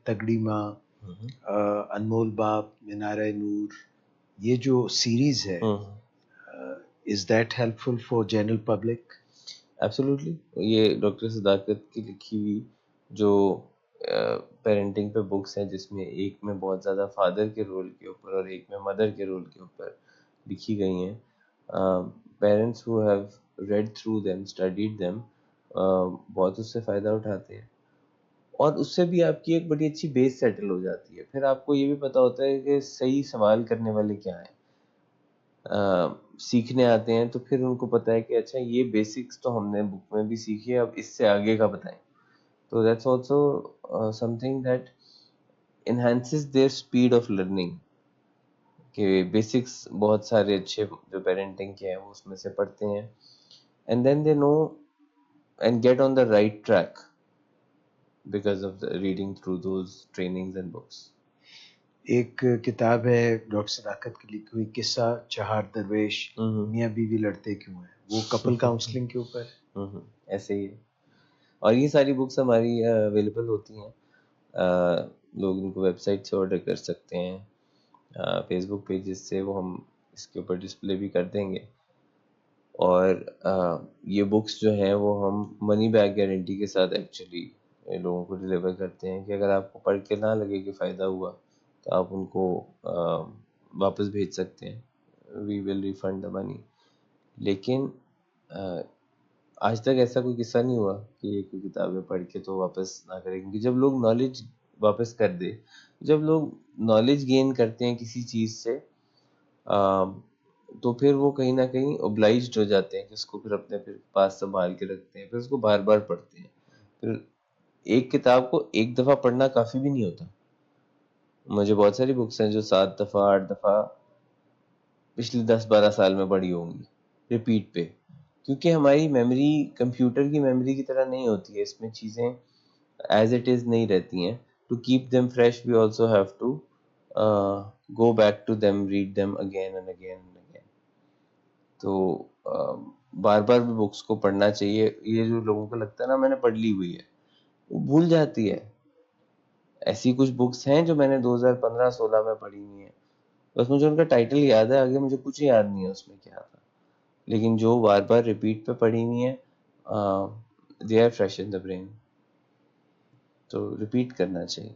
تگڑی ماں، انمول باپ، مینار نور، یہ جو سیریز ہے is that helpful for general public? Absolutely. یہ ڈاکٹر صداقت کی لکھی ہوئی جو پیرنٹنگ پہ بکس ہیں، جس میں ایک میں بہت زیادہ فادر کے رول کے اوپر اور ایک میں مدر کے رول کے اوپر لکھی گئی ہیں. Parents who have read through them, studied them, بہت اس سے فائدہ اٹھاتے ہیں، اور اس سے بھی آپ کی ایک بڑی اچھی بیس سیٹل ہو جاتی ہے. پھر آپ کو یہ بھی پتہ ہوتا ہے کہ صحیح سوال کرنے والے کیا ہیں. سیکھنے آتے ہیں تو پھر ان کو پتہ ہے کہ اچھا یہ بیسکس تو ہم نے بک میں بھی سیکھی ہے، اب اس سے آگے کا بتائیں. تو that's also something that enhances their speed of learning, کہ بیسکس بہت سارے اچھے جو پیرنٹنگ کے ہیں وہ اس میں سے پڑھتے ہیں، and then they know and get on the right track because of reading through those trainings and books. ایک کتاب ہے ڈاکٹر صداقت کی لکھی ہوئی، قصہ چہار درویش میاں بیوی لڑتے کیوں ہیں، وہ کپل کاؤنسلنگ کے اوپر. ایسے ہی ہے. اور یہ ساری بکس ہماری اویلیبل ہوتی ہیں، لوگ ان کو ویب سائٹ سے آرڈر کر سکتے ہیں، فیس بک پیجز سے وہ ہم اس کے اوپر ڈسپلے بھی کر دیں گے. اور یہ بکس جو ہیں وہ ہم منی بیک گارنٹی کے ساتھ ایکچولی لوگوں کو ڈلیور کرتے ہیں، کہ اگر آپ کو پڑھ کے نہ لگے کہ فائدہ ہوا تو آپ ان کو واپس بھیج سکتے ہیں، وی ول ریفنڈ دا منی. لیکن آج تک ایسا کوئی قصہ نہیں ہوا کہ یہ کوئی کتابیں پڑھ کے تو واپس نہ کریں، کیونکہ جب لوگ نالج واپس کر دے، جب لوگ نالج گین کرتے ہیں کسی چیز سے، تو پھر وہ کہیں نہ کہیں اوبلائزڈ ہو جاتے ہیں کہ اس کو پھر اپنے پھر پاس سنبھال کے رکھتے ہیں، پھر اس کو بار بار پڑھتے ہیں. پھر ایک کتاب کو ایک دفعہ پڑھنا کافی بھی نہیں ہوتا. مجھے بہت ساری بکس ہیں جو 7 دفعہ 8 دفعہ پچھلے 10-12 سال میں پڑھی ہوں گی ریپیٹ پہ، کیونکہ ہماری میموری کمپیوٹر کی میموری کی طرح نہیں ہوتی ہے، اس میں چیزیں ایز اٹ از نہیں رہتی ہیں. To keep them fresh we also have to go back to them, read them again and again and again. تو بار بار بھی بکس کو پڑھنا چاہیے. یہ جو لوگوں کو لگتا ہے نا میں نے پڑھ لی ہوئی ہے، وہ بھول جاتی ہے. ایسی کچھ بکس ہیں جو میں نے 2015-16 میں پڑھی ہوئی ہیں، بس مجھے ان کا ٹائٹل یاد ہے، آگے مجھے کچھ یاد نہیں ہے اس میں کیا تھا. لیکن جو بار بار ریپیٹ پہ پڑھی ہوئی ہیں، they are fresh in the brain. تو ریپیٹ کرنا چاہیے.